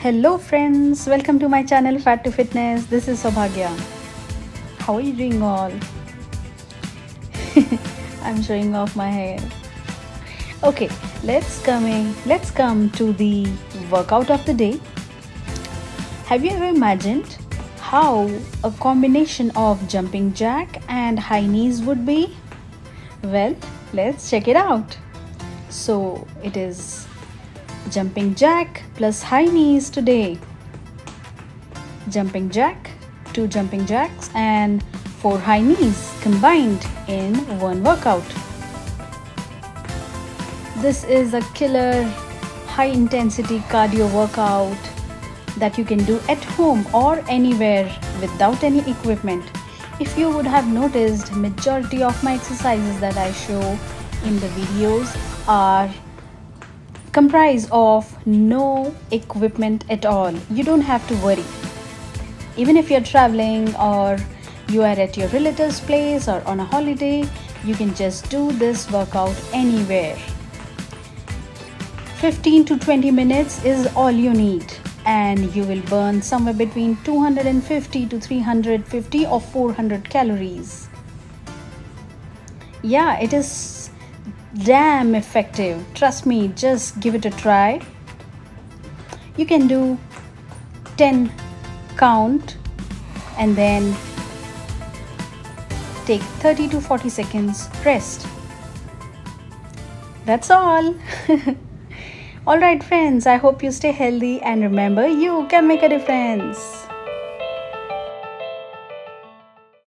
Hello friends, welcome to my channel Fat to Fitness. This is Saubhagya. How are you doing all? I'm showing off my hair. Okay, let's come to the workout of the day. Have you ever imagined how a combination of jumping jack and high knees would be? Well, let's check it out. So it is jumping jack plus high knees today. Jumping jack, 2 jumping jacks and 4 high knees combined in one workout. This is a killer high intensity cardio workout that you can do at home or anywhere without any equipment. If you would have noticed, majority of my exercises that I show in the videos are comprised of no equipment at all. You don't have to worry. Even if you're traveling or you are at your relative's place or on a holiday, you can just do this workout anywhere. 15 to 20 minutes is all you need, and you will burn somewhere between 250 to 350 or 400 calories. Yeah, it is damn effective. Trust me, just give it a try. You can do 10 count and then take 30 to 40 seconds rest. That's all. Alright friends, I hope you stay healthy and remember, you can make a difference.